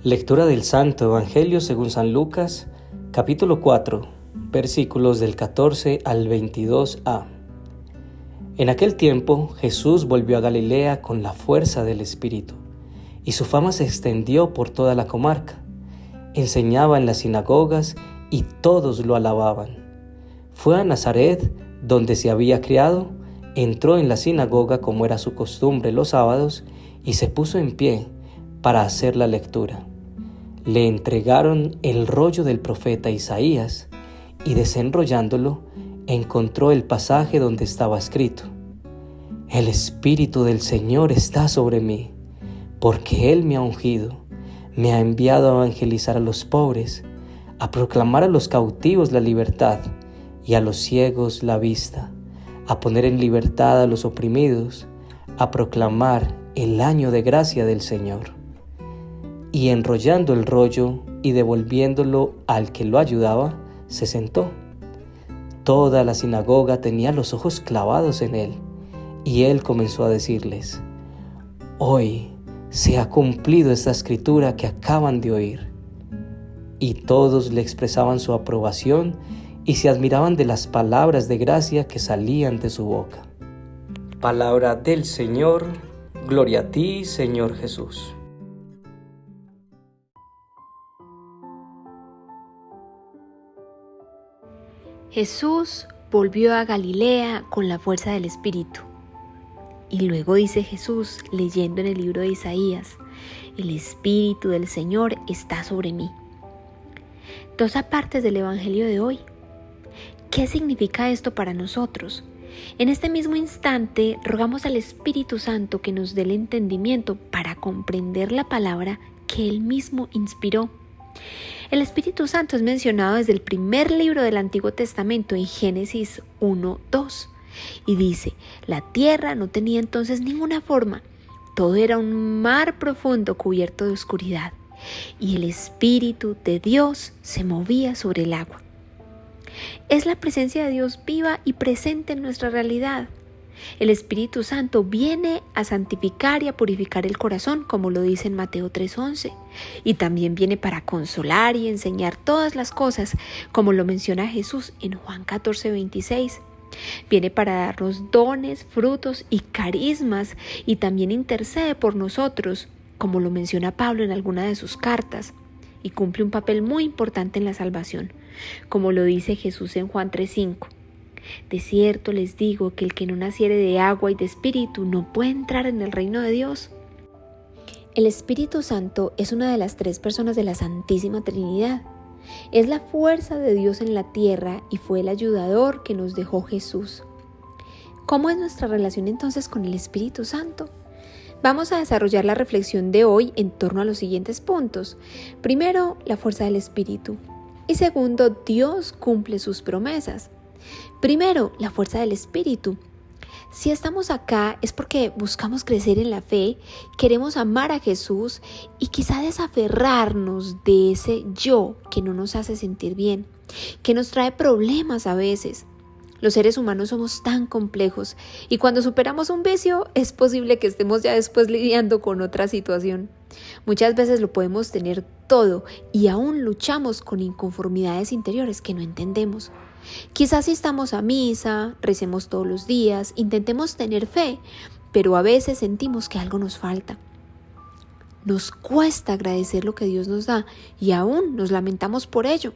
Lectura del Santo Evangelio según San Lucas, capítulo 4, versículos del 14 al 22a. En aquel tiempo Jesús volvió a Galilea con la fuerza del Espíritu, y su fama se extendió por toda la comarca. Enseñaba en las sinagogas y todos lo alababan. Fue a Nazaret, donde se había criado, entró en la sinagoga como era su costumbre los sábados y se puso en pie para hacer la lectura. Le entregaron el rollo del profeta Isaías y desenrollándolo encontró el pasaje donde estaba escrito: El Espíritu del Señor está sobre mí, porque Él me ha ungido, me ha enviado a evangelizar a los pobres, a proclamar a los cautivos la libertad y a los ciegos la vista, a poner en libertad a los oprimidos, a proclamar el año de gracia del Señor. Y enrollando el rollo y devolviéndolo al que lo ayudaba, se sentó. Toda la sinagoga tenía los ojos clavados en él, y él comenzó a decirles: Hoy se ha cumplido esta escritura que acaban de oír. Y todos le expresaban su aprobación y se admiraban de las palabras de gracia que salían de su boca. Palabra del Señor. Gloria a ti, Señor Jesús. Jesús volvió a Galilea con la fuerza del Espíritu. Y luego dice Jesús, leyendo en el libro de Isaías: El Espíritu del Señor está sobre mí. Dos apartes del Evangelio de hoy. ¿Qué significa esto para nosotros? En este mismo instante rogamos al Espíritu Santo que nos dé el entendimiento para comprender la palabra que Él mismo inspiró. El Espíritu Santo es mencionado desde el primer libro del Antiguo Testamento en Génesis 1:2 y dice: La tierra no tenía entonces ninguna forma, todo era un mar profundo cubierto de oscuridad, y el Espíritu de Dios se movía sobre el agua. Es la presencia de Dios viva y presente en nuestra realidad. El Espíritu Santo viene a santificar y a purificar el corazón, como lo dice en Mateo 3:11, y también viene para consolar y enseñar todas las cosas, como lo menciona Jesús en Juan 14:26. Viene para darnos dones, frutos y carismas, y también intercede por nosotros, como lo menciona Pablo en alguna de sus cartas, y cumple un papel muy importante en la salvación, como lo dice Jesús en Juan 3:5. De cierto les digo que el que no naciere de agua y de espíritu no puede entrar en el reino de Dios. El Espíritu Santo es una de las tres personas de la Santísima Trinidad. Es la fuerza de Dios en la tierra y fue el ayudador que nos dejó Jesús. ¿Cómo es nuestra relación entonces con el Espíritu Santo? Vamos a desarrollar la reflexión de hoy en torno a los siguientes puntos. Primero, la fuerza del Espíritu. Y segundo, Dios cumple sus promesas. Primero, la fuerza del Espíritu. Si estamos acá es porque buscamos crecer en la fe, queremos amar a Jesús y quizá desaferrarnos de ese yo que no nos hace sentir bien, que nos trae problemas a veces. Los seres humanos somos tan complejos y cuando superamos un vicio es posible que estemos ya después lidiando con otra situación. Muchas veces lo podemos tener todo y aún luchamos con inconformidades interiores que no entendemos. Quizás si estamos a misa, recemos todos los días, intentemos tener fe, pero a veces sentimos que algo nos falta. Nos cuesta agradecer lo que Dios nos da y aún nos lamentamos por ello.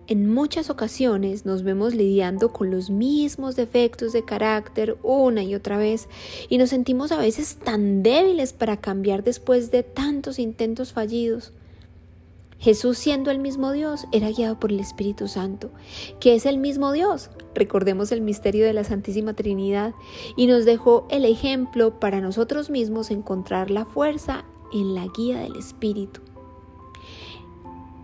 En muchas ocasiones nos vemos lidiando con los mismos defectos de carácter una y otra vez y nos sentimos a veces tan débiles para cambiar después de tantos intentos fallidos. Jesús, siendo el mismo Dios, era guiado por el Espíritu Santo, que es el mismo Dios. Recordemos el misterio de la Santísima Trinidad y nos dejó el ejemplo para nosotros mismos encontrar la fuerza en la guía del Espíritu.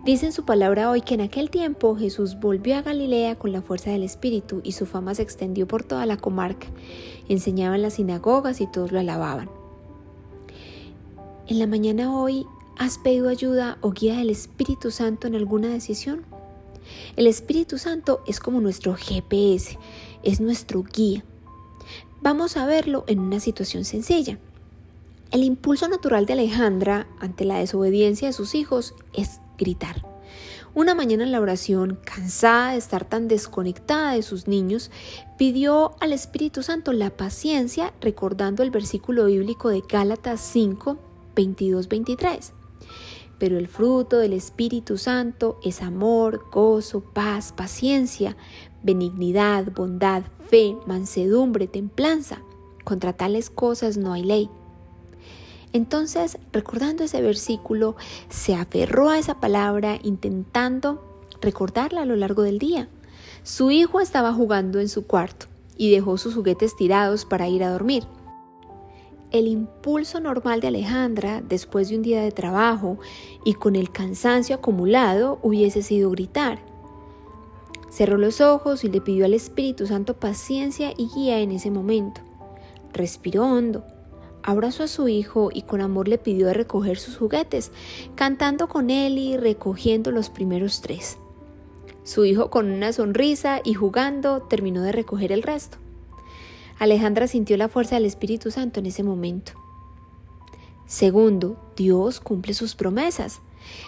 Dice en su palabra hoy que en aquel tiempo Jesús volvió a Galilea con la fuerza del Espíritu y su fama se extendió por toda la comarca. Enseñaba en las sinagogas y todos lo alababan. En la mañana hoy, ¿has pedido ayuda o guía del Espíritu Santo en alguna decisión? El Espíritu Santo es como nuestro GPS, es nuestro guía. Vamos a verlo en una situación sencilla. El impulso natural de Alejandra ante la desobediencia de sus hijos es gritar. Una mañana en la oración, cansada de estar tan desconectada de sus niños, pidió al Espíritu Santo la paciencia, recordando el versículo bíblico de Gálatas 5, 22-23. Pero el fruto del Espíritu Santo es amor, gozo, paz, paciencia, benignidad, bondad, fe, mansedumbre, templanza. Contra tales cosas no hay ley. Entonces, recordando ese versículo, se aferró a esa palabra intentando recordarla a lo largo del día. Su hijo estaba jugando en su cuarto y dejó sus juguetes tirados para ir a dormir. El impulso normal de Alejandra, después de un día de trabajo y con el cansancio acumulado, hubiese sido gritar. Cerró los ojos y le pidió al Espíritu Santo paciencia y guía en ese momento. Respiró hondo. Abrazó a su hijo y con amor le pidió de recoger sus juguetes, cantando con él y recogiendo los primeros 3. Su hijo, con una sonrisa y jugando, terminó de recoger el resto. Alejandra sintió la fuerza del Espíritu Santo en ese momento. Segundo, Dios cumple sus promesas.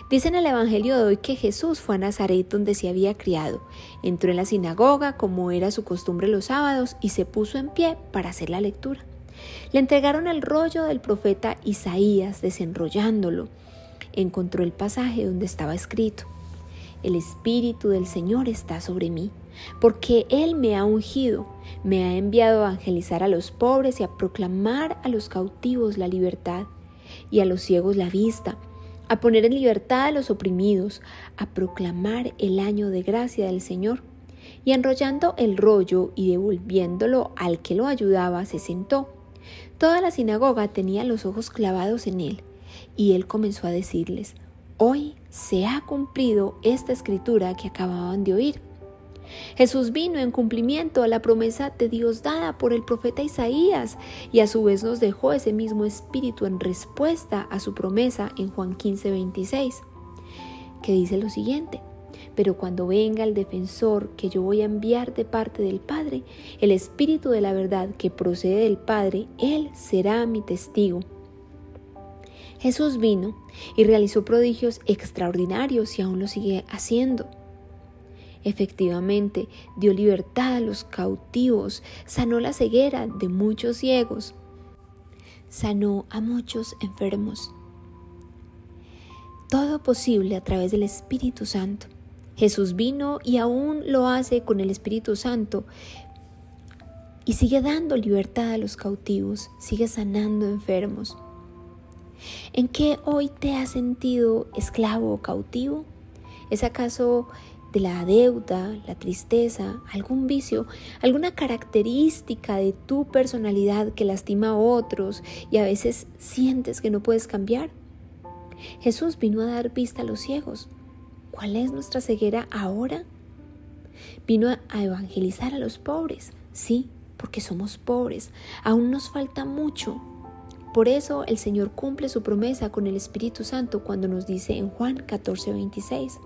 Dice en el Evangelio de hoy que Jesús fue a Nazaret, donde se había criado. Entró en la sinagoga, como era su costumbre los sábados, y se puso en pie para hacer la lectura. Le entregaron el rollo del profeta Isaías. Desenrollándolo, encontró el pasaje donde estaba escrito: El Espíritu del Señor está sobre mí, porque Él me ha ungido, me ha enviado a evangelizar a los pobres y a proclamar a los cautivos la libertad y a los ciegos la vista, a poner en libertad a los oprimidos, a proclamar el año de gracia del Señor. Y enrollando el rollo y devolviéndolo al que lo ayudaba, se sentó. Toda la sinagoga tenía los ojos clavados en él, y él comenzó a decirles: Hoy se ha cumplido esta escritura que acababan de oír. Jesús vino en cumplimiento a la promesa de Dios dada por el profeta Isaías, y a su vez nos dejó ese mismo espíritu en respuesta a su promesa en Juan 15:26, que dice lo siguiente: Pero cuando venga el defensor que yo voy a enviar de parte del Padre, el Espíritu de la verdad que procede del Padre, Él será mi testigo. Jesús vino y realizó prodigios extraordinarios y aún lo sigue haciendo. Efectivamente, dio libertad a los cautivos, sanó la ceguera de muchos ciegos, sanó a muchos enfermos. Todo posible a través del Espíritu Santo. Jesús vino y aún lo hace con el Espíritu Santo y sigue dando libertad a los cautivos, sigue sanando enfermos. ¿En qué hoy te has sentido esclavo o cautivo? ¿Es acaso de la deuda, la tristeza, algún vicio, alguna característica de tu personalidad que lastima a otros y a veces sientes que no puedes cambiar? Jesús vino a dar vista a los ciegos. ¿Cuál es nuestra ceguera ahora? Vino a evangelizar a los pobres. Sí, porque somos pobres. Aún nos falta mucho. Por eso el Señor cumple su promesa con el Espíritu Santo cuando nos dice en Juan 14:26: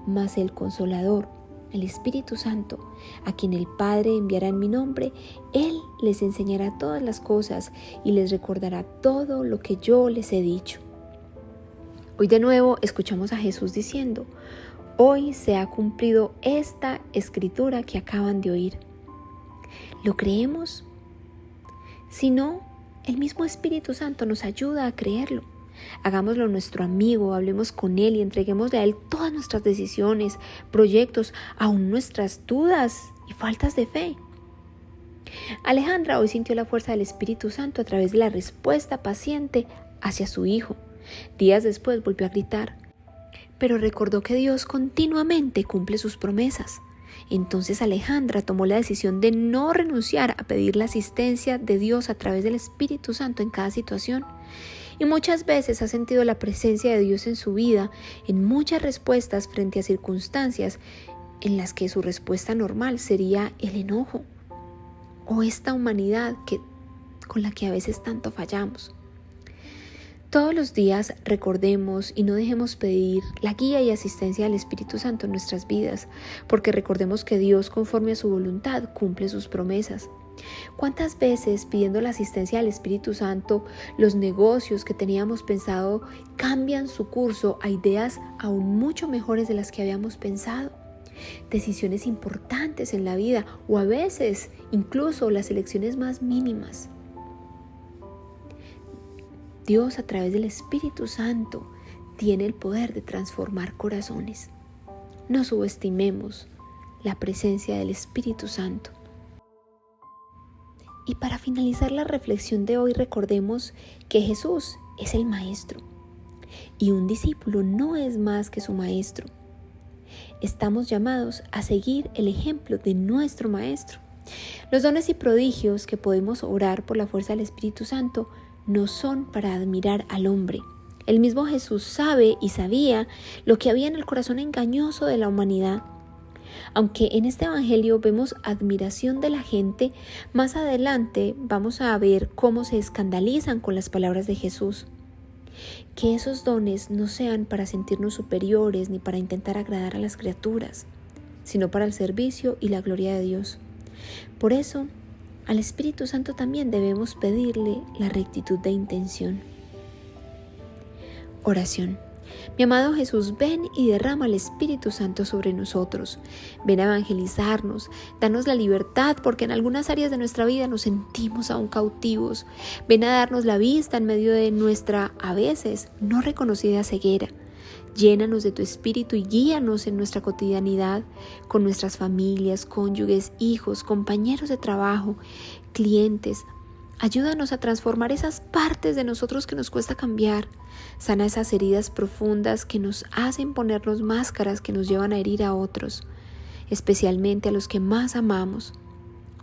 Mas el Consolador, el Espíritu Santo, a quien el Padre enviará en mi nombre, Él les enseñará todas las cosas y les recordará todo lo que yo les he dicho. Hoy de nuevo escuchamos a Jesús diciendo: Hoy se ha cumplido esta escritura que acaban de oír. ¿Lo creemos? Si no, el mismo Espíritu Santo nos ayuda a creerlo. Hagámoslo nuestro amigo, hablemos con Él y entreguémosle a Él todas nuestras decisiones, proyectos, aún nuestras dudas y faltas de fe. Alejandra hoy sintió la fuerza del Espíritu Santo a través de la respuesta paciente hacia su hijo. Días después volvió a gritar, pero recordó que Dios continuamente cumple sus promesas. Entonces Alejandra tomó la decisión de no renunciar a pedir la asistencia de Dios a través del Espíritu Santo en cada situación. Y muchas veces ha sentido la presencia de Dios en su vida, en muchas respuestas frente a circunstancias en las que su respuesta normal sería el enojo o esta humanidad con la que a veces tanto fallamos. Todos los días recordemos y no dejemos pedir la guía y asistencia del Espíritu Santo en nuestras vidas, porque recordemos que Dios, conforme a su voluntad, cumple sus promesas. ¿Cuántas veces, pidiendo la asistencia del Espíritu Santo, los negocios que teníamos pensado cambian su curso a ideas aún mucho mejores de las que habíamos pensado? Decisiones importantes en la vida, o a veces incluso las elecciones más mínimas. Dios, a través del Espíritu Santo, tiene el poder de transformar corazones. No subestimemos la presencia del Espíritu Santo. Y para finalizar la reflexión de hoy, recordemos que Jesús es el Maestro y un discípulo no es más que su Maestro. Estamos llamados a seguir el ejemplo de nuestro Maestro. Los dones y prodigios que podemos obrar por la fuerza del Espíritu Santo no son para admirar al hombre. El mismo Jesús sabe y sabía lo que había en el corazón engañoso de la humanidad. Aunque en este evangelio vemos admiración de la gente, más adelante vamos a ver cómo se escandalizan con las palabras de Jesús. Que esos dones no sean para sentirnos superiores ni para intentar agradar a las criaturas, sino para el servicio y la gloria de Dios. Por eso, al Espíritu Santo también debemos pedirle la rectitud de intención. Oración. Mi amado Jesús, ven y derrama el Espíritu Santo sobre nosotros. Ven a evangelizarnos, danos la libertad porque en algunas áreas de nuestra vida nos sentimos aún cautivos. Ven a darnos la vista en medio de nuestra, a veces, no reconocida ceguera. Llénanos de tu Espíritu y guíanos en nuestra cotidianidad, con nuestras familias, cónyuges, hijos, compañeros de trabajo, clientes. Ayúdanos a transformar esas partes de nosotros que nos cuesta cambiar. Sana esas heridas profundas que nos hacen ponernos máscaras que nos llevan a herir a otros, especialmente a los que más amamos.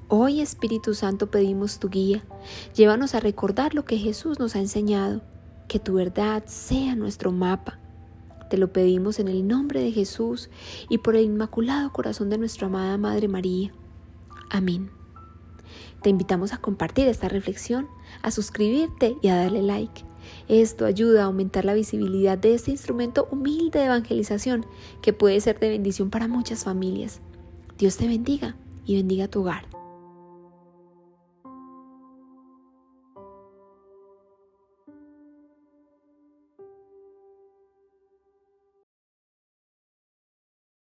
Hoy, Espíritu Santo, pedimos tu guía. Llévanos a recordar lo que Jesús nos ha enseñado. Que tu verdad sea nuestro mapa. Te lo pedimos en el nombre de Jesús y por el inmaculado corazón de nuestra amada Madre María. Amén. Te invitamos a compartir esta reflexión, a suscribirte y a darle like. Esto ayuda a aumentar la visibilidad de este instrumento humilde de evangelización que puede ser de bendición para muchas familias. Dios te bendiga y bendiga tu hogar.